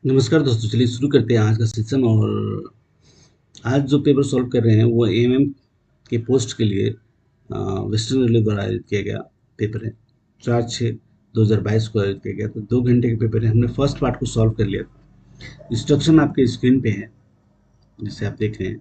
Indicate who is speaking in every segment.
Speaker 1: नमस्कार दोस्तों, चलिए शुरू करते हैं आज का सेशन। और आज जो पेपर सॉल्व कर रहे हैं वो एएमएम के पोस्ट के लिए वेस्टर्न रेलवे द्वारा आयोजित किया गया पेपर है। 4/6/2022 को आयोजित किया गया। तो 2 घंटे के पेपर है। हमने फर्स्ट पार्ट को सॉल्व कर लिया। इंस्ट्रक्शन आपके स्क्रीन पे है जिसे आप देख रहे हैं।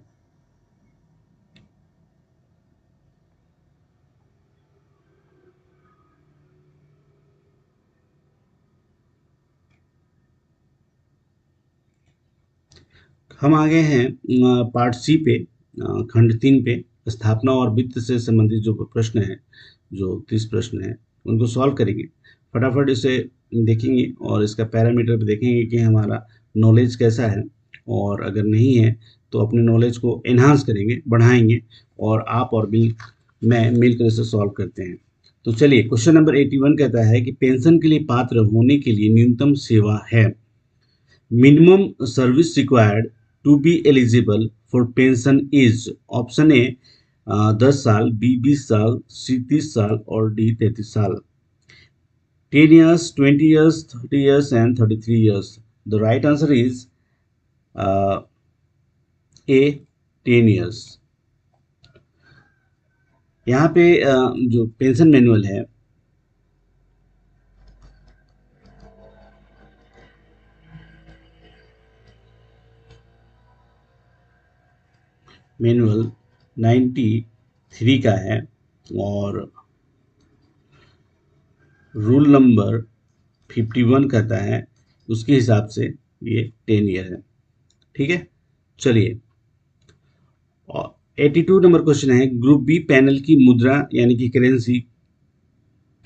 Speaker 1: हम आ गए हैं पार्ट सी पे, खंड 3 पे। स्थापना और वित्त से संबंधित जो प्रश्न है, जो 30 प्रश्न है, उनको सॉल्व करेंगे। फटाफट इसे देखेंगे और इसका पैरामीटर भी देखेंगे कि हमारा नॉलेज कैसा है। और अगर नहीं है तो अपने नॉलेज को एनहांस करेंगे, बढ़ाएंगे। और आप और मैं मिलकर इसे सॉल्व करते हैं। तो चलिए, क्वेश्चन नंबर 81 कहता है कि पेंशन के लिए पात्र होने के लिए न्यूनतम सेवा है। Minimum service required to be eligible for pension is option A 10 साल, बी 20 साल, सी 30 साल और डी 33 साल। 10 years, 20 years, 30 years and 33 years. The right answer is uh, A, 10 years. यहाँ पे जो पेंशन मैनुअल है, मैनुअल 93 का है और रूल नंबर 51 कहता है, उसके हिसाब से ये 10 ईयर है। ठीक है, चलिए। और 82 नंबर क्वेश्चन है, ग्रुप बी पैनल की मुद्रा यानी कि करेंसी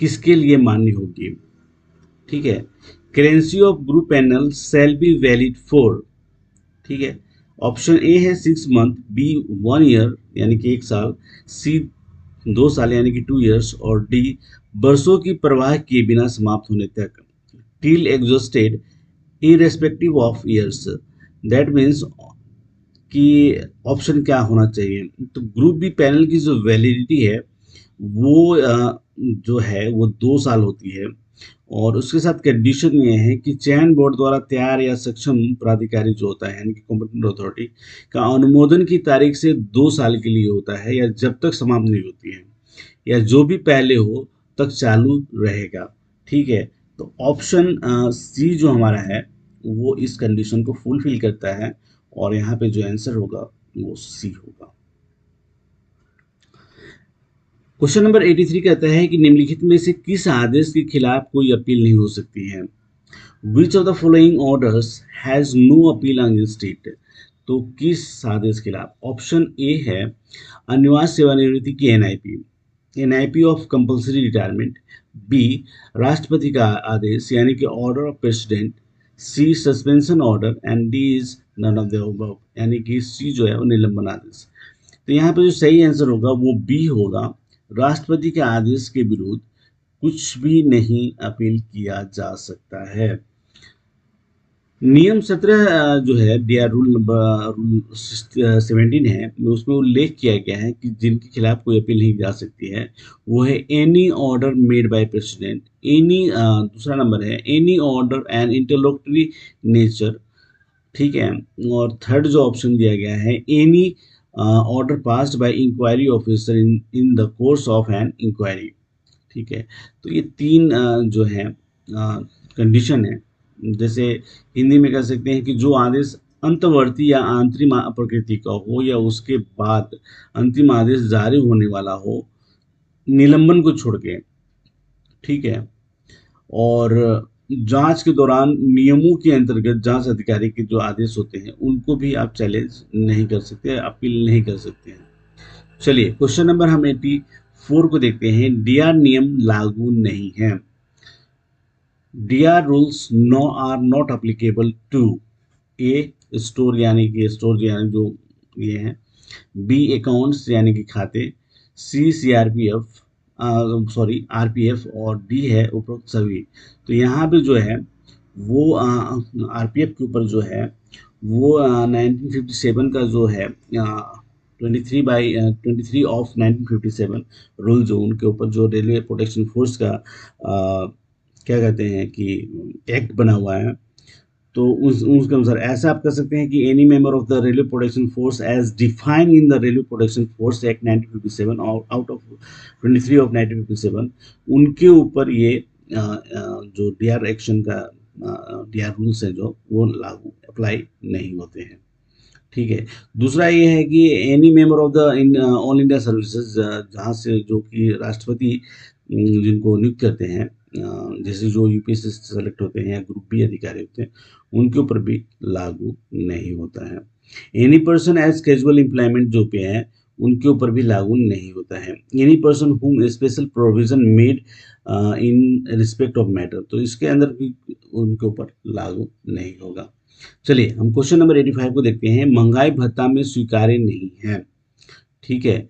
Speaker 1: किसके लिए मान्य होगी। ठीक है, currency of group panel shall be valid for. ठीक है, ऑप्शन ए है 6 मंथ, बी 1 ईयर यानी कि 1 साल, सी 2 साल यानी कि 2 ईयर्स और डी वर्षों की प्रवाह किए बिना समाप्त होने तक, till exhausted irrespective of years. That means कि ऑप्शन क्या होना चाहिए। तो ग्रुप बी पैनल की जो वैलिडिटी है वो जो है वो 2 साल होती है। और उसके साथ कंडीशन ये है कि चयन बोर्ड द्वारा तैयार या सक्षम प्राधिकारी जो होता है यानी कि कॉम्पिटेंट अथॉरिटी का अनुमोदन की तारीख से 2 साल के लिए होता है, या जब तक समाप्त नहीं होती है, या जो भी पहले हो तक चालू रहेगा। ठीक है, तो ऑप्शन सी जो हमारा है वो इस कंडीशन को फुलफिल करता है। और यहाँ पे जो आंसर होगा वो सी होगा। क्वेश्चन नंबर 83 कहता है कि निम्नलिखित में से किस आदेश के खिलाफ कोई अपील नहीं हो सकती है। Which of the following orders has no appeal against it. तो किस आदेश के खिलाफ, ऑप्शन ए है अनिवार्य सेवानिवृत्ति की NIP, NIP of compulsory retirement, B राष्ट्रपति का आदेश यानी कि order of president, C suspension order and D is none of the above यानी कि सी जो है वो निलंबन आदेश। तो यहाँ पे जो सही आंसर होगा वो बी होगा। राष्ट्रपति के आदेश के विरुद्ध कुछ भी नहीं अपील किया जा सकता है। नियम 17 जो है दिया रूल 17 है, उसमें उल्लेख किया गया है कि जिनके खिलाफ कोई अपील नहीं जा सकती है वो है any order made by president, any दूसरा नंबर है any order and interlocutory nature. ठीक है, और थर्ड जो ऑप्शन दिया गया है any order passed by inquiry officer in the course of an inquiry. ठीक है, तो ये तीन जो है कंडीशन है। जैसे हिंदी में कह सकते हैं कि जो आदेश अंतवर्ती या आंतरिक प्रकृति का हो या उसके बाद अंतिम आदेश जारी होने वाला हो, निलंबन को छोड़ के। ठीक है, और जांच के दौरान नियमों के अंतर्गत जांच अधिकारी के जो आदेश होते हैं उनको भी आप चैलेंज नहीं कर सकते, अपील नहीं कर सकते हैं। चलिए, क्वेश्चन नंबर हम 84 को देखते हैं। डीआर नियम लागू नहीं है। DR rules no are not applicable to a store यानी कि स्टोर यानी जो ये है, बी अकाउंट्स यानी कि खाते, सी सीआरपीएफ सॉरी आरपीएफ और डी है उपरोक्त सभी। तो यहाँ पे जो है वो आरपीएफ के ऊपर जो है वो 1957 का जो है 23/23 ऑफ 1957 रूल जो उनके ऊपर जो रेलवे प्रोटेक्शन फोर्स का क्या कहते हैं कि एक्ट बना हुआ है, तो उसके अनुसार ऐसा आप कर सकते हैं कि any member of the railway protection force as defined in the railway protection force act 1957 out of 23 of 1957, उनके ऊपर ये जो डीआर एक्शन का डीआर रूल्स है जो वो लागू अप्लाई नहीं होते हैं। ठीक है। दूसरा ये है कि any member of the all India services, जहाँ से जो कि राष्ट्रपति जिनको नियुक्त करते हैं, जैसे जो यूपीएससी से सेलेक्ट होते हैं या ग्रुप बी अधिकारी होते हैं, उनके ऊपर भी लागू नहीं होता है। Any person as casual employment जो पे है उनके ऊपर भी लागू नहीं होता है। Any person whom special provision made in respect of matter, तो इसके अंदर भी उनके ऊपर लागू नहीं होगा। चलिए हम क्वेश्चन नंबर 85 को देखते हैं। महंगाई भत्ता में स्वीकार्य नहीं है। ठीक है।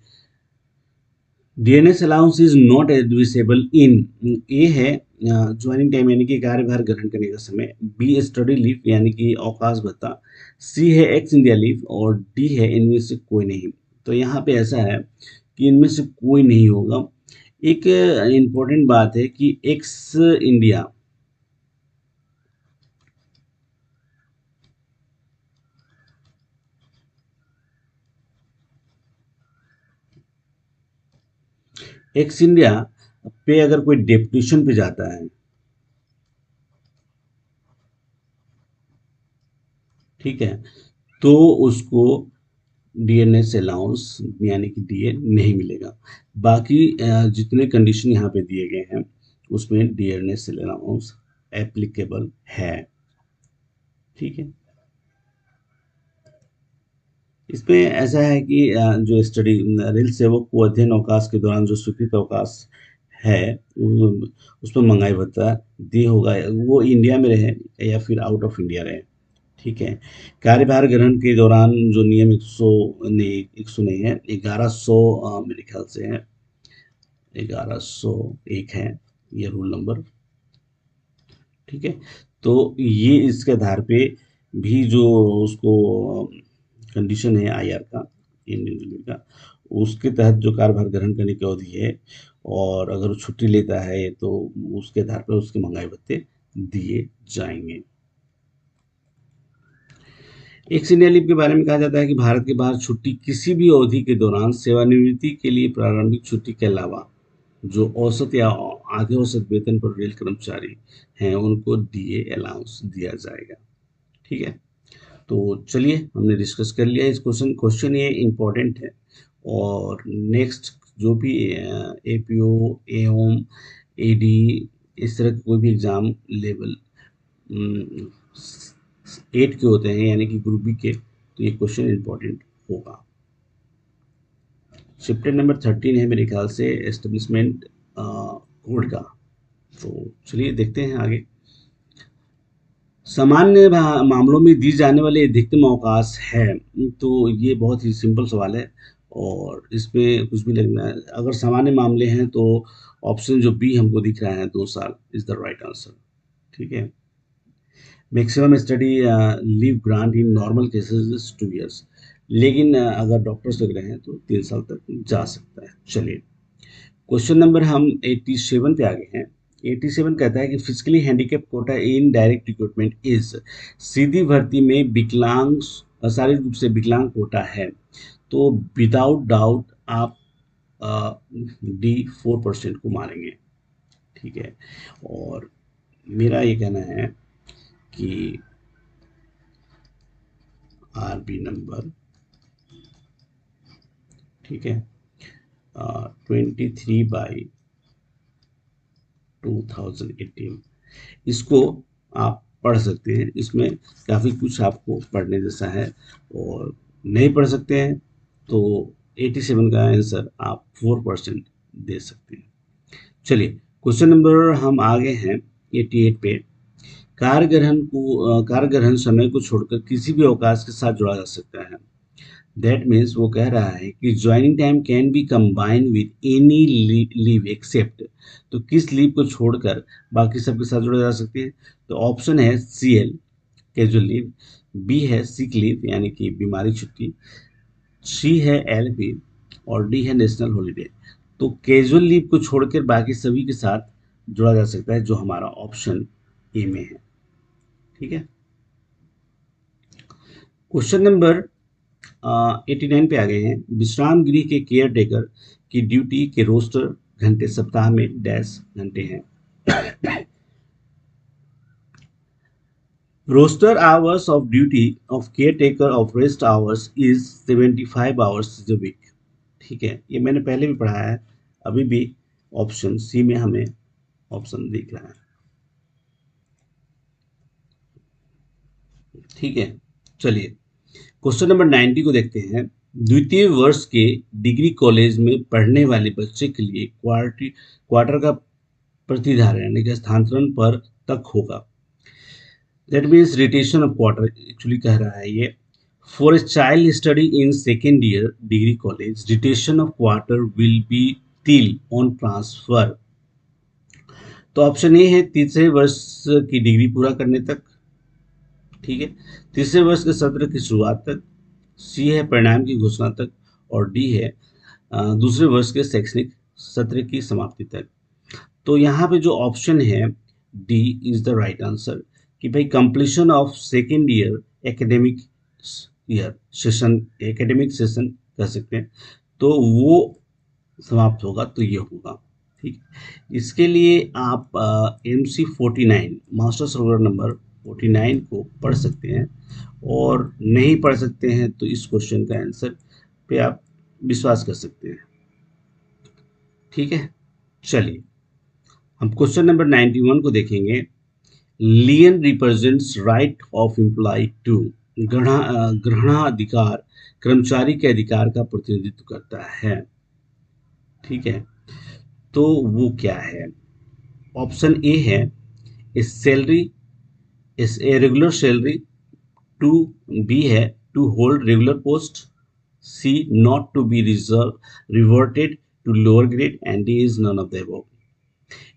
Speaker 1: DNS allowance is not admissible in, a है ज्वाइनिंग टाइम यानी कि कार्यभार ग्रहण करने का समय, बी स्टडी लीव यानी कि अवकाश भत्ता, सी है एक्स इंडिया लीव और डी है इनमें से कोई नहीं। तो यहाँ पे ऐसा है कि इनमें से कोई नहीं होगा। एक इम्पोर्टेंट बात है कि एक्स इंडिया एक्स इंडिया पे अगर कोई डेपुटेशन पे जाता है, ठीक है, तो उसको डीएनएस अलाउंस यानी कि डीए नहीं मिलेगा। बाकी जितने कंडीशन यहाँ पे दिए गए हैं उसमें डीएनएस अलाउंस एप्लीकेबल है। ठीक है। इसमें ऐसा है कि जो स्टडी रेल सेवक को अध्ययन अवकाश के दौरान जो स्वीकृत अवकाश है उसमें महंगाई भत्ता दिए होगा, वो इंडिया में रहे या फिर आउट ऑफ इंडिया रहे। ठीक है। कार्यभार ग्रहण के दौरान जो नियम 100 नहीं 100 नहीं है 1100 मेरे ख्याल से है 1101 है ये रूल नंबर। ठीक है। तो ये इसके आधार पे भी जो उसको कंडीशन है आईआर का, इंडियन रेलवे का, उसके तहत जो कार्यभार ग्रहण करने की अवधि है और अगर वो छुट्टी लेता है तो उसके आधार पर उसके महंगाई भत्ते दिए जाएंगे। एक्स इंडिया लीव के बारे में कहा जाता है कि भारत के बाहर छुट्टी किसी भी अवधि के दौरान सेवानिवृत्ति के लिए प्रारंभिक छुट्टी के अलावा जो औसत या आधे औसत वेतन पर रेल कर्मचारी हैं उनको डीए अलाउंस दिया जाएगा। ठीक है। तो चलिए हमने डिस्कस कर लिया इस क्वेश्चन ये इम्पोर्टेंट है। और नेक्स्ट जो भी एपीओ एओम एडी इस तरह के कोई भी एग्ज़ाम लेवल 8 के होते हैं यानी कि ग्रुप बी के, तो ये क्वेश्चन इम्पोर्टेंट होगा। चैप्टर नंबर 13 है मेरे ख्याल से एस्टेब्लिशमेंट कोड का। तो चलिए देखते हैं आगे। सामान्य मामलों में दी जाने वाले अधिकतम अवकाश है, तो ये बहुत ही सिंपल सवाल है और इसमें कुछ भी लगना है। अगर सामान्य मामले हैं तो ऑप्शन जो बी हमको दिख रहा है 2 साल इज द राइट आंसर। ठीक है। Maximum study leave grant in normal cases 2 years, लेकिन अगर डॉक्टर्स लग रहे हैं तो 3 साल तक जा सकता है। चलिए क्वेश्चन नंबर हम 87 पे आ गए हैं। 87 कहता है कि physically handicap quota in direct recruitment is, सीधी भर्ती में विकलांग शारीरिक रूप से विकलांग कोटा है तो विदाउट डाउट आप डी 4% को मानेंगे। ठीक है। और मेरा ये कहना है कि आरबी नंबर, ठीक है, 23/2018 इसको आप पढ़ सकते हैं। इसमें काफ़ी कुछ आपको पढ़ने जैसा है और नहीं पढ़ सकते हैं तो 87 का आंसर आप 4% दे सकते हैं। चलिए क्वेश्चन नंबर हम आगे हैं 88 पे। कार्य ग्रहण समय को छोड़कर किसी भी अवकाश के साथ जोड़ा जा सकता है। दैट मीन्स वो कह रहा है कि joining time can be combined with any leave except, तो किस लीव को छोड़कर बाकी सबके साथ जोड़ा जा सकती है। तो ऑप्शन है सीएल कैजुअल लीव, बी है सिक लीव यानी कि बीमारी छुट्टी, सी है एलपी और डी है नेशनल हॉलीडे। तो कैजुअल लीव को छोड़कर बाकी सभी के साथ जोड़ा जा सकता है जो हमारा ऑप्शन ए में है। ठीक है। क्वेश्चन नंबर 89 पे आ गए हैं। विश्राम गृह के केयर टेकर की ड्यूटी के रोस्टर घंटे सप्ताह में डैश घंटे हैं। Roster hours of duty of caretaker of rest hours is 75 hours a week. ठीक है, ये मैंने पहले भी पढ़ा है। अभी भी ऑप्शन सी में हमें ऑप्शन दिख रहा है। ठीक है, चलिए क्वेश्चन नंबर 90 को देखते हैं। द्वितीय वर्ष के डिग्री कॉलेज में पढ़ने वाले बच्चे के लिए क्वार्टर का प्रतिधारण यानी कि स्थानांतरण पर तक होगा। That means retention of quarter actually कह रहा है ये। For a child study in second year degree college retention of quarter will be till on transfer. तो ऑप्शन ए है तीसरे वर्ष की डिग्री पूरा करने तक। ठीक है, तीसरे वर्ष के सत्र की शुरुआत तक। सी है परिणाम की घोषणा तक। और डी है दूसरे वर्ष के शैक्षणिक सत्र की समाप्ति तक। तो यहाँ पे जो ऑप्शन है D is the right answer कि भाई completion of second year academic session कह सकते हैं, तो वो समाप्त होगा, तो ये होगा। ठीक, इसके लिए आप MC49 मास्टर सर्वर नंबर 49 को पढ़ सकते हैं, और नहीं पढ़ सकते हैं तो इस क्वेश्चन का आंसर पे आप विश्वास कर सकते हैं। ठीक है, चलिए हम क्वेश्चन नंबर 91 को देखेंगे। Lien represents right of employ to. ग्रहणाधिकार कर्मचारी के अधिकार का प्रतिनिधित्व करता है। ठीक है, तो वो क्या है? ऑप्शन ए है is salary is a regular salary. To be है to hold regular post. C not to be reverted to lower grade and D is none of the above.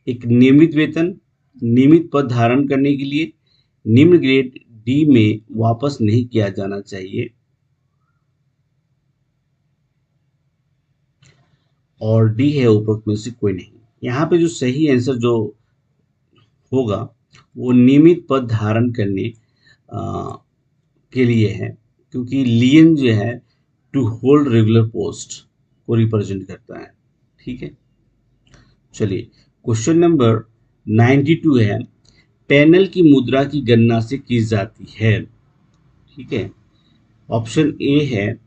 Speaker 1: एक नियमित वेतन, नियमित पद धारण करने के लिए निम्न ग्रेड डी में वापस नहीं किया जाना चाहिए, और डी है उपरोक्त में से कोई नहीं। यहाँ पे जो सही आंसर जो होगा वो नियमित पद धारण करने के लिए है, क्योंकि लियन जो है टू होल्ड रेगुलर पोस्ट को रिप्रेजेंट करता है। ठीक है, चलिए क्वेश्चन नंबर 92 है। पैनल की मुद्रा की गणना से की जाती है। ठीक है, ऑप्शन ए है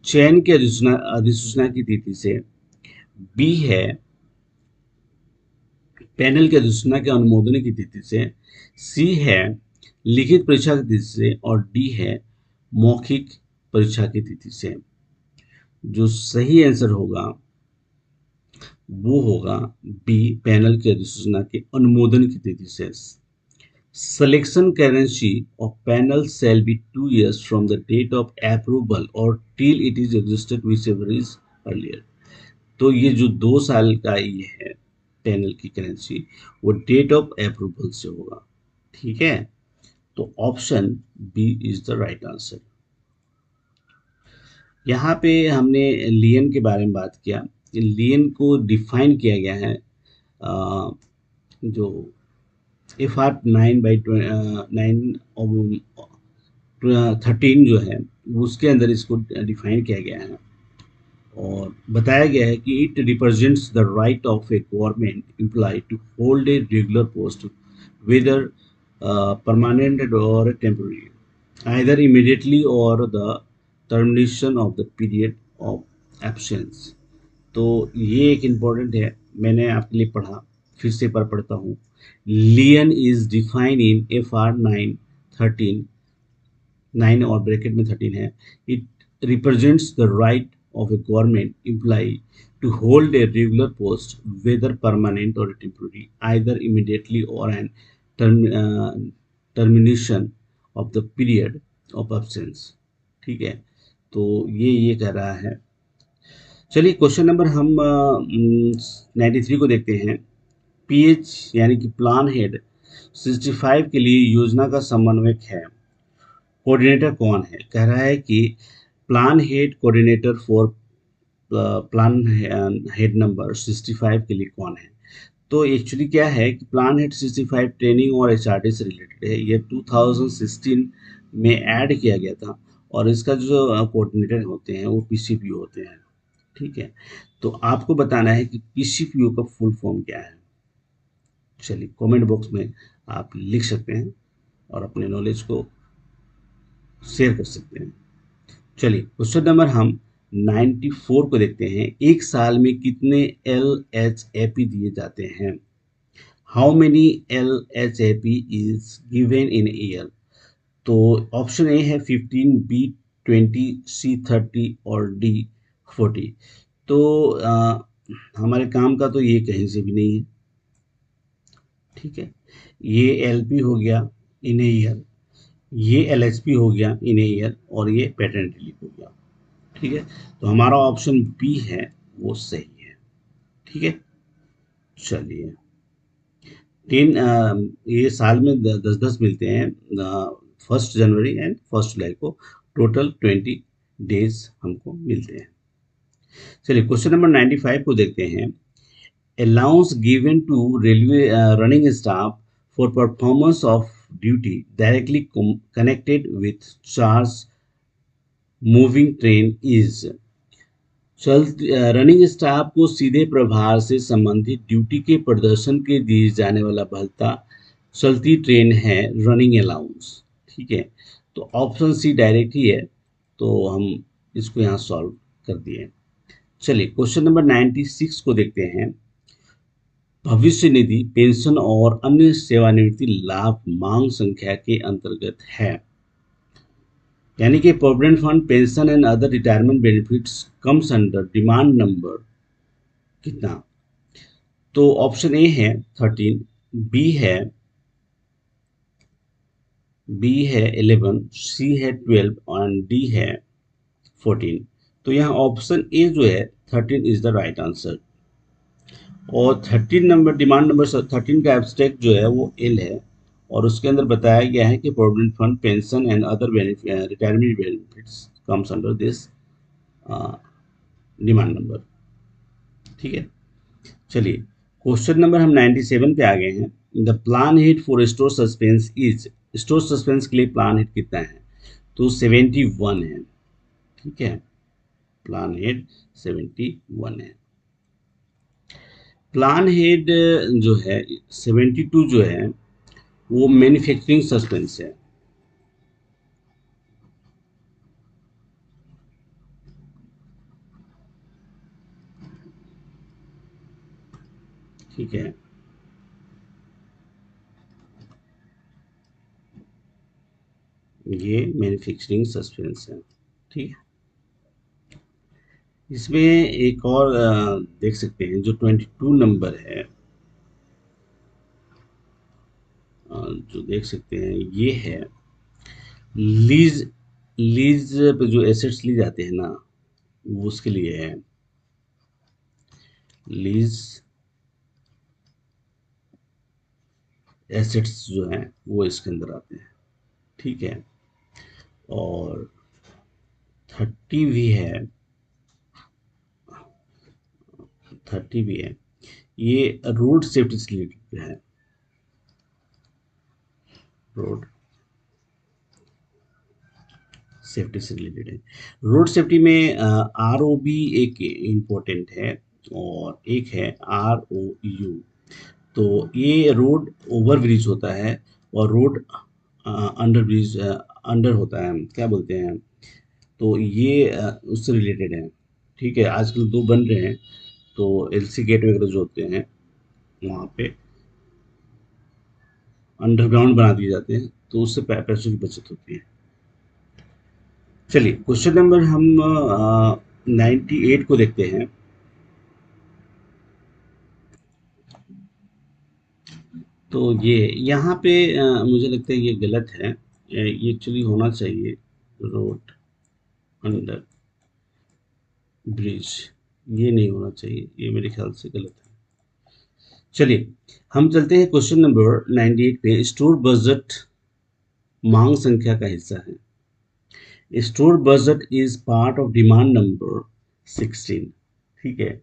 Speaker 1: चयन की अधिसूचना की तिथि से। बी है पैनल की अधिसूचना के अनुमोदन की तिथि से। सी है लिखित परीक्षा की तिथि से। और डी है मौखिक परीक्षा की तिथि से। जो सही आंसर होगा वो होगा बी पैनल की अधिसूचना के अनुमोदन की तिथि से। Selection currency of panel shall be 2 years from the date of approval or till it is existed whichever is earlier। तो ये जो 2 साल का ये है पैनल की करेंसी, वो डेट ऑफ अप्रूवल से होगा। ठीक है, तो option B is the right answer. यहाँ पे हमने लियन के बारे में बात किया। लियन को डिफाइन किया गया है जो FR 9/13 जो है उसके अंदर इसको डिफाइन किया गया है, और बताया गया है कि it represents the right of a government employ to hold a regular post whether permanent और टेम्पोररी आइदर इमीडिएटली और the termination of the period of absence. तो ये एक इम्पॉर्टेंट है, मैंने आपके लिए पढ़ा, फिर से पर पढ़ता हूँ। Lien is defined in FR 9/13 9 और ब्रैकेट में 13 है। It represents the right of a government employ to hold a regular post whether permanent और टेम्पोररी आइदर इमीडिएटली और an termination of the period of absence. ठीक है, तो ये कह रहा है। चलिए क्वेश्चन नंबर हम 93 को देखते हैं। PH यानी कि प्लान हेड 65 के लिए योजना का समन्वयक है। कोऑर्डिनेटर कौन है? कह रहा है कि plan head coordinator for plan head number 65 के लिए कौन है? तो एक्चुअली क्या है कि प्लान हेड 65 ट्रेनिंग और HRD से रिलेटेड है। ये 2016 में ऐड किया गया था, और इसका जो कोऑर्डिनेटर होते हैं वो पीसीपीओ होते हैं। ठीक है, तो आपको बताना है कि पीसीपीओ का फुल फॉर्म क्या है। चलिए कमेंट बॉक्स में आप लिख सकते हैं और अपने नॉलेज को शेयर कर सकते हैं। चलिए क्वेश्चन नंबर हम 94 को देखते हैं। एक साल में कितने LHAP दिए जाते हैं? How many LHAP is given in year? तो ऑप्शन ए है 15, बी 20, सी 30 और डी 40। तो हमारे काम का तो ये कहीं से भी नहीं है। ठीक है, ये एलपी हो गया इन ए ईयर, ये एलएचपी हो गया इन ए ईयर और ये पेटेंट लीव हो गया। ठीक है, तो हमारा ऑप्शन बी है वो सही है। ठीक है, चलिए 10 ये साल में 10-10 मिलते हैं, 1 जनवरी एंड 1 जुलाई को टोटल 20 डेज हमको मिलते हैं। चलिए क्वेश्चन नंबर 95 को देखते हैं। Allowance given to railway running staff for performance of duty directly connected with charge moving train is. Running staff को सीधे प्रभार से संबंधित ड्यूटी के प्रदर्शन के दिए जाने वाला भत्ता चलती ट्रेन है रनिंग अलाउंस। ठीक है, तो ऑप्शन सी डायरेक्ट ही है, तो हम इसको यहाँ सॉल्व कर दिए। चलिए क्वेश्चन नंबर 96 को देखते हैं। भविष्य निधि पेंशन और अन्य सेवानिवृत्ति लाभ मांग संख्या के अंतर्गत है, यानी कि provident fund pension and other retirement benefits comes under demand number कितना? तो ऑप्शन ए है 13, बी है 11, सी है 12 और डी है 14। तो यहाँ ऑप्शन ए जो है 13 इज द राइट आंसर। और 13 नंबर डिमांड नंबर 13 का एब्स्ट्रैक्ट जो है वो एल है और उसके अंदर बताया गया है कि provident fund pension and other retirement benefits comes under this demand number. ठीक है, चलिए क्वेश्चन नंबर हम 97 पे आ गए हैं। The plan hit for store suspense is. Store suspense के लिए प्लान हिट कितना है? तो 71 है। ठीक है, प्लान हेड 71 है। प्लान हेड जो है 72 जो है वो मैन्युफैक्चरिंग सस्पेंस है। ठीक है, ये मैन्युफैक्चरिंग सस्पेंस है। ठीक है, इसमें एक और देख सकते हैं जो 22 नंबर है, जो देख सकते हैं ये है लीज। लीज पे जो एसेट्स ली जाते हैं ना वो उसके लिए है। लीज एसेट्स जो हैं वो इसके अंदर आते हैं। ठीक है, और 30 भी है, 30 भी है, ये रोड सेफ्टी से रिलेटेड है। रोड सेफ्टी से रिलेटेड है। रोड सेफ्टी में ROB एक इम्पोर्टेंट है और एक है ROU। तो ये रोड ओवर ब्रिज होता है और रोड अंडर ब्रिज अंडर होता है, क्या बोलते हैं, तो ये उससे रिलेटेड है। ठीक है, आजकल 2 बन रहे हैं, तो LC गेट वगैरह जो होते हैं वहाँ पे अंडरग्राउंड बना दिए जाते हैं, तो उससे पैसों की बचत होती है। चलिए क्वेश्चन नंबर हम 98 को देखते हैं। तो ये यहाँ पे मुझे लगता है ये गलत है, ये एक्चुअली होना चाहिए रोड अंडर ब्रिज, ये नहीं होना चाहिए, ये मेरे ख्याल से गलत है। चलिए हम चलते हैं क्वेश्चन नंबर 98 पे। स्टोर बजट मांग संख्या का हिस्सा है। Store budget is part of demand number 16। ठीक है,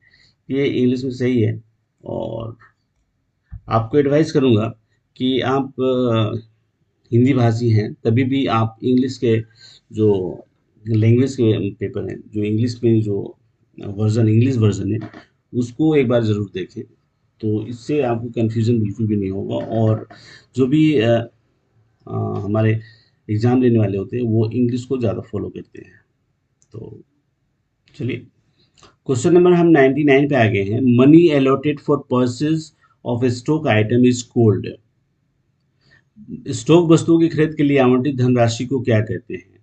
Speaker 1: ये इंग्लिश में सही है और आपको एडवाइस करूंगा कि आप हिंदी भाषी हैं तभी भी आप इंग्लिश के जो लैंग्वेज के पेपर हैं, जो इंग्लिश में जो इंग्लिश वर्जन है, उसको एक बार ज़रूर देखें। तो इससे आपको कन्फ्यूज़न बिल्कुल भी नहीं होगा, और जो भी हमारे एग्ज़ाम लेने वाले होते हैं वो इंग्लिश को ज़्यादा फॉलो करते हैं। तो चलिए, क्वेश्चन नंबर हम 99 पे आ गए हैं। Money allotted for purchase of A stock item is called. Stock वस्तुओं की खरीद के लिए आवंटित धनराशि को क्या कहते हैं?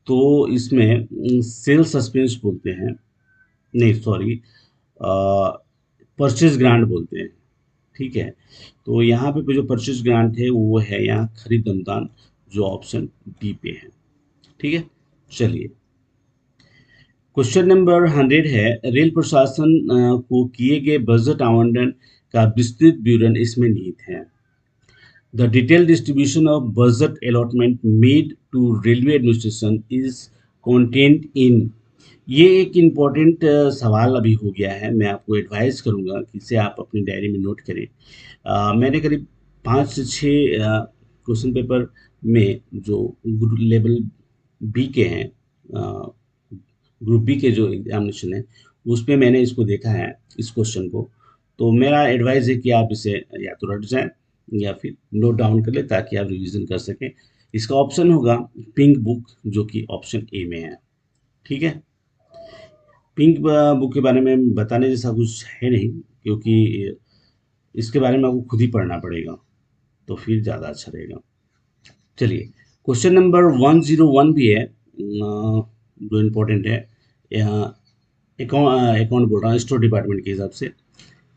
Speaker 1: तो इसमें सेल सस्पेंस बोलते हैं, नहीं सॉरी, परचेज ग्रांट बोलते हैं। ठीक है, तो यहाँ पे जो परचेज ग्रांट है वो है यहाँ खरीद अनुदान, जो ऑप्शन डी पे है। ठीक है, चलिए, क्वेश्चन नंबर 100 है। रेल प्रशासन को किए गए बजट आवंटन का विस्तृत विवरण इसमें निहित है। The detail distribution of budget allotment made to railway administration is content in. ये एक इम्पॉर्टेंट सवाल अभी हो गया है। मैं आपको एडवाइस करूंगा कि इसे आप अपनी डायरी में नोट करें। मैंने करीब 5 से 6 क्वेश्चन पेपर में जो लेवल बी के हैं, ग्रुप बी के जो एग्जामिनेशन है, उसमें मैंने इसको देखा है, इस क्वेश्चन को। तो मेरा एडवाइस है कि आप इसे या तो रट जाएं या फिर नोट डाउन कर लें, ताकि आप रिवीजन कर सकें। इसका ऑप्शन होगा पिंक बुक, जो कि ऑप्शन ए में है। ठीक है, पिंक बुक के बारे में बताने जैसा कुछ है नहीं, क्योंकि इसके बारे में आपको खुद ही पढ़ना पड़ेगा, तो फिर ज़्यादा अच्छा रहेगा। चलिए, क्वेश्चन नंबर 101 भी है, जो इम्पोर्टेंट है। यहाँ अकाउंट बोल रहा हूँ स्टोर डिपार्टमेंट के हिसाब से।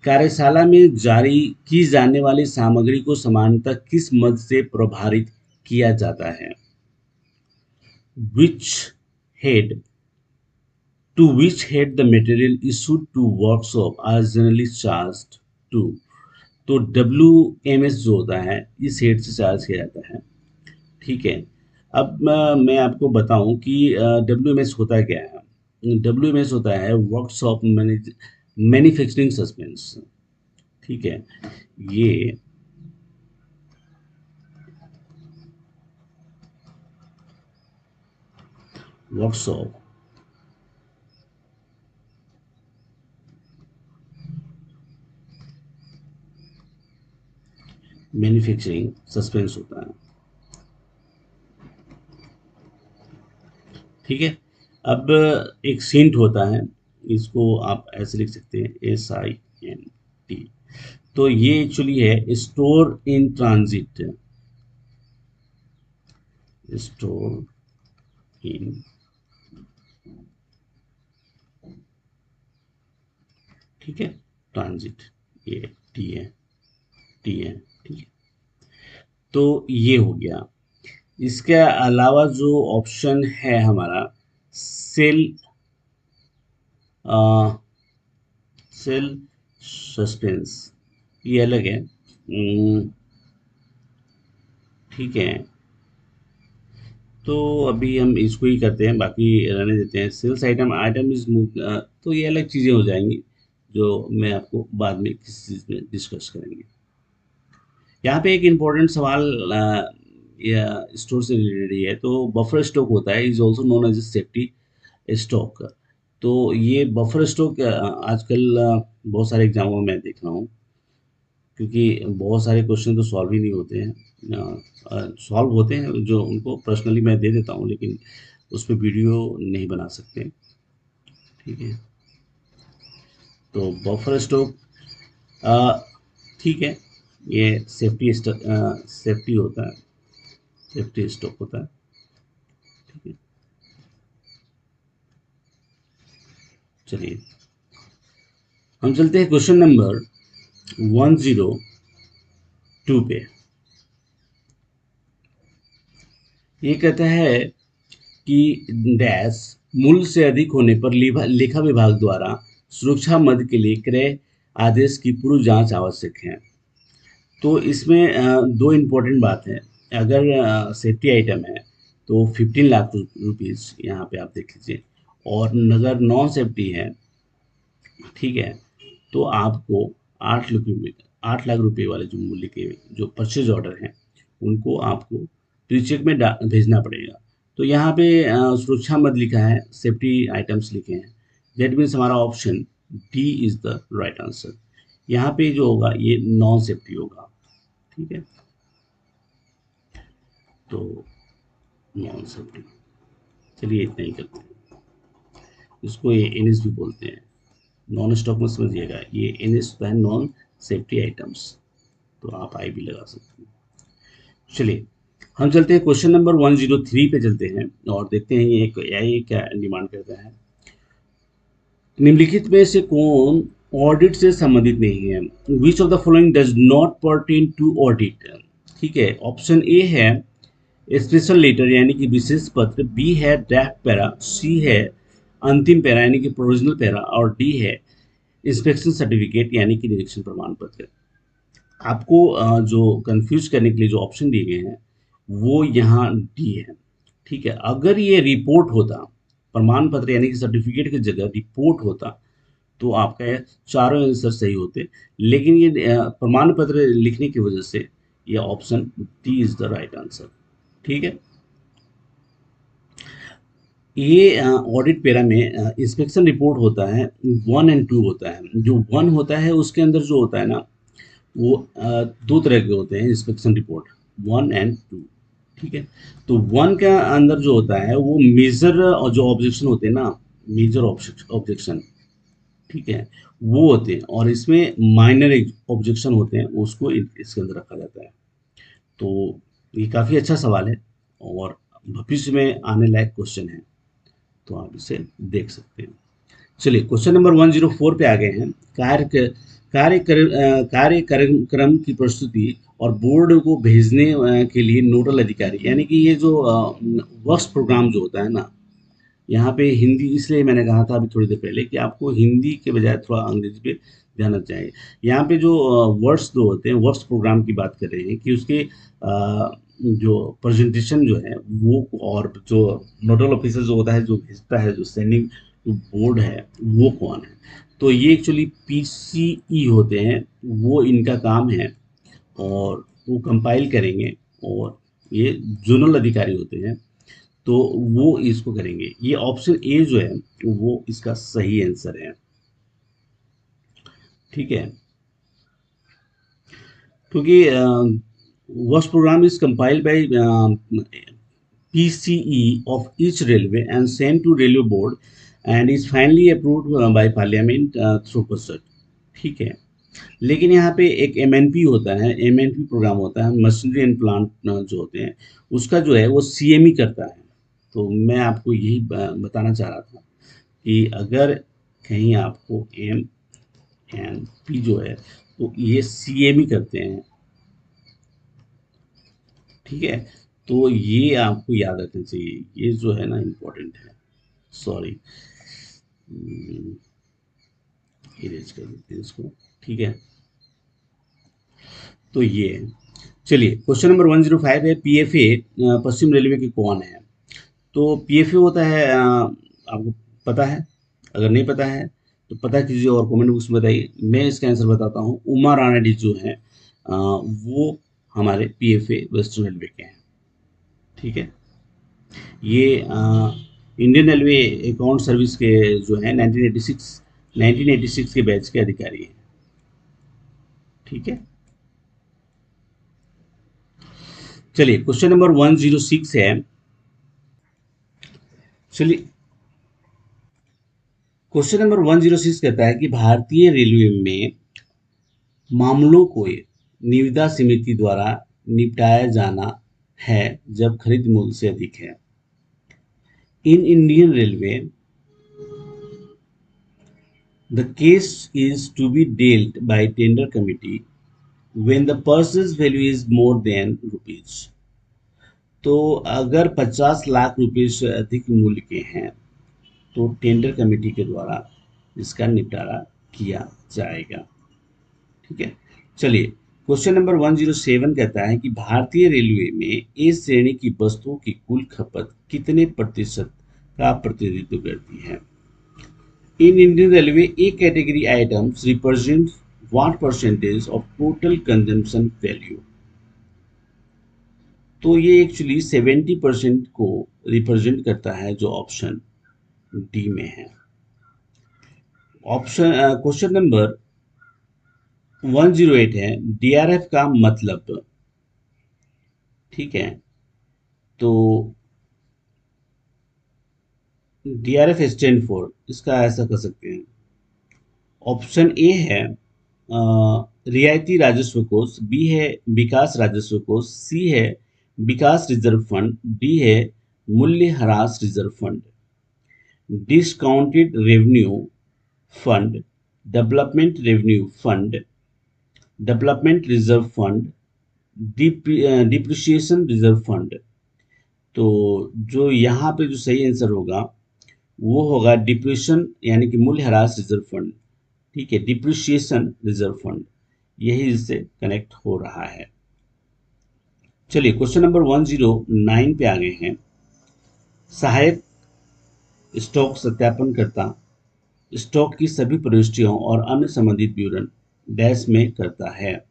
Speaker 1: कार्यशाला में जारी की जाने वाली सामग्री को सामान्यतः किस मद से प्रभारित किया जाता है? विच head To which head the material issued to workshop are generally charged to। तो WMS जो होता है, इस हेड से चार्ज किया जाता है। ठीक है, अब मैं आपको बताऊं कि WMS होता क्या है। WMS होता है वर्कशॉप मैन्युफैक्चरिंग सस्पेंस। ठीक है, ये वर्कशॉप मैन्युफैक्चरिंग सस्पेंस होता है। ठीक है, अब एक सिंट होता है, इसको आप ऐसे लिख सकते हैं SINT। तो ये एक्चुअली है store in transit. Store in ठीक है, ट्रांजिट, ये टी है। ठीक है, तो ये हो गया। इसके अलावा जो ऑप्शन है हमारा सेल सेल सस्पेंस, ये अलग है। ठीक है, तो अभी हम इसको ही करते हैं, बाकी रहने देते हैं। सेल्स आइटम इज मूव, तो ये अलग चीज़ें हो जाएंगी, जो मैं आपको बाद में किसी चीज़ में डिस्कस करेंगे। यहाँ पे एक इम्पोर्टेंट सवाल या स्टोर से रिलेटेड ही है। तो बफर स्टॉक होता है, is also known as a safety stock. तो ये बफर स्टॉक आजकल बहुत सारे एग्जामों में मैं देख रहा हूँ, क्योंकि बहुत सारे क्वेश्चन तो सॉल्व ही नहीं होते हैं। सॉल्व होते हैं जो उनको पर्सनली मैं दे देता हूँ, लेकिन उस पर वीडियो नहीं बना सकते। ठीक है, तो बफर स्टॉक ठीक है, ये सेफ्टी होता है, सेफ्टी स्टॉक होता है। ठीक है, चलिए, हम चलते हैं क्वेश्चन नंबर 102 पे। ये कहता है कि डैश मूल्य से अधिक होने पर लेखा विभाग द्वारा सुरक्षा मद के लिए क्रय आदेश की पूर्व जांच आवश्यक है। तो इसमें दो इम्पोर्टेंट बात है। अगर सेफ्टी आइटम है तो 15 लाख रुपीज़ यहाँ पे आप देख लीजिए, और अगर नॉन सेफ्टी है, ठीक है, तो आपको 8 लाख रुपए वाले जो मूल्य के जो परचेज ऑर्डर हैं, उनको आपको प्री चेक में भेजना पड़ेगा। तो यहाँ पे सुरक्षा मद लिखा है, सेफ्टी आइटम्स लिखे हैं। दैट मीन्स हमारा option D is the right answer. यहाँ पे जो होगा ये नॉन सेफ्टी होगा, ठीक है, तो नॉन सेफ्टी। चलिए इतना ही करते हैं, इसको ये एनएस भी बोलते हैं, नॉन स्टॉक में समझिएगा, ये एनएस है नॉन सेफ्टी आइटम्स, तो आप आई भी लगा सकते हैं। चलिए हम चलते हैं क्वेश्चन नंबर 103 पे चलते हैं और देखते हैं ये क्या डिमांड करता है। निम्नलिखित में से कौन ऑडिट से संबंधित नहीं है? Which of the following does not pertain to audit? ठीक है, ऑप्शन ए है स्पेशल लेटर यानी कि विशेष पत्र, बी है ड्राफ्ट पैरा, सी है अंतिम पैरा यानी कि प्रोविजनल पैरा, और डी है इंस्पेक्शन सर्टिफिकेट यानी कि निरीक्षण प्रमाण पत्र। आपको जो कंफ्यूज करने के लिए जो ऑप्शन दिए गए हैं वो यहाँ डी है, ठीक है। अगर ये रिपोर्ट होता, प्रमाण पत्र यानी कि सर्टिफिकेट की जगह रिपोर्ट होता, तो आपका ये चारों आंसर सही होते, लेकिन ये प्रमाण पत्र लिखने की वजह से ये option D is the right answer, ठीक है। ये ऑडिट पेरा में इंस्पेक्शन रिपोर्ट होता है 1 एंड 2 होता है। जो 1 होता है उसके अंदर जो होता है ना वो दो तरह के होते हैं इंस्पेक्शन रिपोर्ट, 1 एंड 2, ठीक है। तो 1 के अंदर जो होता है वो मेजर और जो ऑब्जेक्शन होते हैं ना, मेजर ऑब्जेक्शन, ठीक है, वो होते हैं, और इसमें माइनर ऑब्जेक्शन होते हैं, उसको इसके अंदर रखा जाता है। तो ये काफ़ी अच्छा सवाल है और भविष्य में आने लायक क्वेश्चन है, तो आप इसे देख सकते हैं। चलिए क्वेश्चन नंबर 104 पे आ गए हैं। कार्यक्रम की प्रस्तुति और बोर्ड को भेजने के लिए नोडल अधिकारी, यानी कि ये जो वर्क्स प्रोग्राम जो होता है ना, यहाँ पे हिंदी इसलिए मैंने कहा था अभी थोड़ी देर पहले कि आपको हिंदी के बजाय थोड़ा अंग्रेजी पे ध्यान देना चाहिए। यहाँ पे जो वर्ड्स जो होते हैं, वर्क्स प्रोग्राम की बात कर रहे हैं कि उसके जो प्रेजेंटेशन जो है वो, और जो नोडल ऑफिसर जो होता है जो भेजता है, जो सेंडिंग बोर्ड है वो कौन है? तो ये एक्चुअली पीसीई होते हैं, वो इनका काम है और वो कंपाइल करेंगे, और ये जोनल अधिकारी होते हैं तो वो इसको करेंगे। ये ऑप्शन ए जो है वो इसका सही आंसर है, ठीक है, क्योंकि work programme is compiled by PCE of each railway and sent to railway board and is finally approved by parliament through consent, ठीक है। लेकिन यहाँ पे एक MNP होता है, MNP प्रोग्राम होता है, मशीनरी एंड प्लांट जो होते हैं, उसका जो है वो CME करता है। तो मैं आपको यही बताना चाह रहा था कि अगर कहीं आपको MNP जो है तो ये CME करते हैं, ठीक है। तो ये आपको याद रखना चाहिए, ये जो है ना इम्पोर्टेंट है। सॉरी, इरेज कर देते हैं इसको, ठीक है। तो ये चलिए क्वेश्चन नंबर 105 है, PFA पश्चिम रेलवे के कौन है? तो PFA होता है आपको पता है? अगर नहीं पता है तो पता कीजिए और कमेंट बॉक्स में बताइए। मैं इसका आंसर बताता हूँ, उमा राणा जो है वो हमारे PFA वेस्टर्न रेलवे के हैं, ठीक है। ये इंडियन रेलवे अकाउंट सर्विस के जो है 1986 के बैच के अधिकारी हैं, ठीक है। चलिए क्वेश्चन नंबर 106 है। चलिए क्वेश्चन नंबर 106 कहता है कि भारतीय रेलवे में मामलों को निविदा समिति द्वारा निपटाया जाना है जब खरीद मूल्य से अधिक है। In Indian railway the case is to be dealt by tender committee when the purchase value is more than rupees। तो अगर 50 लाख रुपए से अधिक मूल्य के हैं तो टेंडर कमेटी के द्वारा इसका निपटारा किया जाएगा, ठीक है। चलिए क्वेश्चन नंबर 107 कहता है कि भारतीय रेलवे में ए श्रेणी की वस्तुओं की कुल खपत कितने प्रतिशत का प्रतिनिधित्व करती है? In Indian railway A category items represent what percentage of total consumption value? तो ये एक्चुअली 70% को रिप्रेजेंट करता है जो ऑप्शन डी में है। ऑप्शन क्वेश्चन नंबर 108 है डीआरएफ का मतलब। ठीक है, तो डीआरएफ स्टैंड फॉर, इसका ऐसा कर सकते हैं। ऑप्शन ए है रियायती राजस्व कोष, बी है विकास राजस्व कोष, सी है विकास रिजर्व फंड, डी है मूल्य ह्रास reserve fund. Discounted revenue fund, development revenue fund, development reserve fund, depreciation reserve fund. तो जो यहाँ पे जो सही आंसर होगा वो होगा डिप्रेशन यानी कि मूल्य ह्रास रिजर्व फंड। ठीक है, डिप्रिसिएशन रिजर्व फंड, यही इससे कनेक्ट हो रहा है। चलिए क्वेश्चन नंबर 109 पे आ गए हैं। सहायक स्टॉक सत्यापन करता स्टॉक की सभी प्रविष्टियों और अन्य संबंधित विवरण डैश में करता है।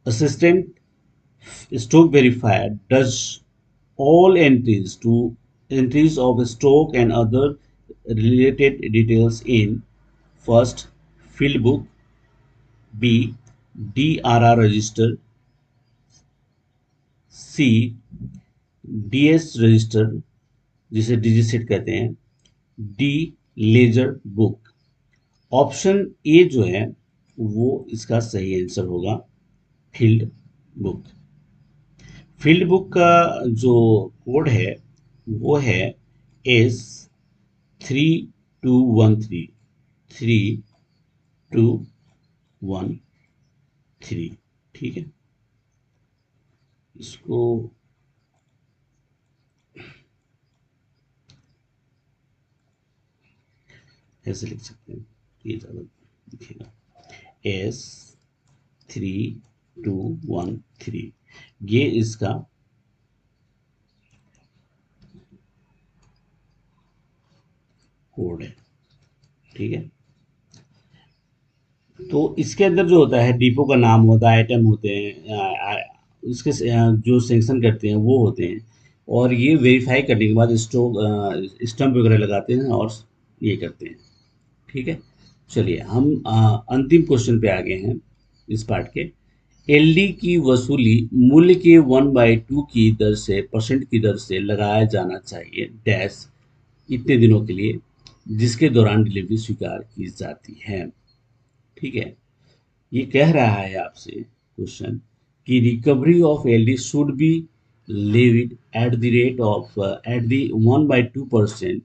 Speaker 1: Assistant stock verifier does all entries of stock and other related details in first field book, B DRR register, C DS register जिसे डिजिसेट कहते हैं, D laser book. Option A जो है वो इसका सही आंसर होगा, फील्ड बुक। फील्ड बुक का जो कोड है वो है S3213, 3213। ठीक है, इसको ऐसे लिख सकते हैं, ये ज़्यादा दिखेगा। S3213, ये इसका कोड है। ठीक है, तो इसके अंदर जो होता है डिपो का नाम होता है, आइटम होते हैं, इसके जो सेंक्शन करते हैं वो होते हैं, और ये वेरीफाई करने के बाद स्टॉक स्टम्प वगैरह लगाते हैं और ये करते हैं। ठीक है, चलिए हम अंतिम क्वेश्चन पे आ गए हैं इस पार्ट के। एलडी की वसूली मूल्य के 1/2 की दर से परसेंट की दर से लगाया जाना चाहिए डैश इतने दिनों के लिए जिसके दौरान डिलीवरी स्वीकार की जाती है। ठीक है, ये कह रहा है आपसे क्वेश्चन कि recovery of LD should be levied at the rate of at the 1/2%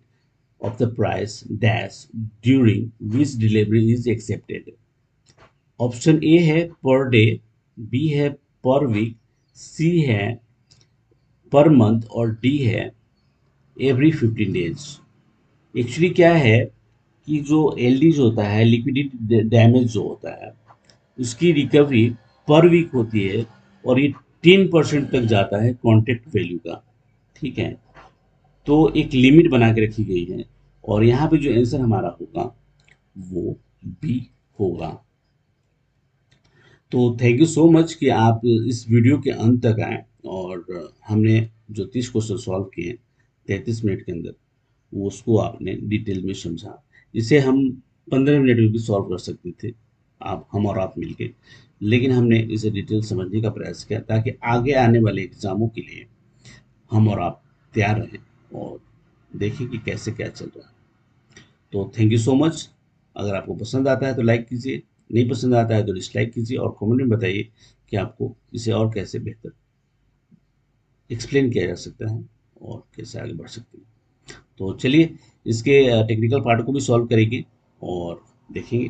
Speaker 1: of the price dash during which delivery is accepted। Option A है पर डे, बी है पर वीक, सी है पर मंथ और डी है every 15 days. Actually क्या है कि जो एलडी जो होता है, लिक्विडिटी डैमेज जो होता है, उसकी रिकवरी पर वीक होती है और ये 10% तक जाता है कॉन्ट्रैक्ट वैल्यू का। ठीक है, तो एक लिमिट बना के रखी गई है और यहाँ पे जो आंसर हमारा होगा वो बी होगा। तो थैंक यू सो मच कि आप इस वीडियो के अंत तक आए और हमने जो 30 क्वेश्चन सॉल्व किए 33 मिनट के अंदर, वो उसको आपने डिटेल में समझा। इसे हम 15 मिनट में भी सॉल्व कर सकते थे, हम और आप मिलके, लेकिन हमने इसे डिटेल समझने का प्रयास किया ताकि आगे आने वाले एग्जामों के लिए हम और आप तैयार रहें और देखें कि कैसे क्या चल रहा है। तो थैंक यू सो मच। अगर आपको पसंद आता है तो लाइक कीजिए, नहीं पसंद आता है तो डिसलाइक कीजिए और कमेंट में बताइए कि आपको इसे और कैसे बेहतर एक्सप्लेन किया जा सकता है और कैसे आगे बढ़ सकते हैं। तो चलिए इसके टेक्निकल पार्ट को भी सॉल्व करेंगे और देखेंगे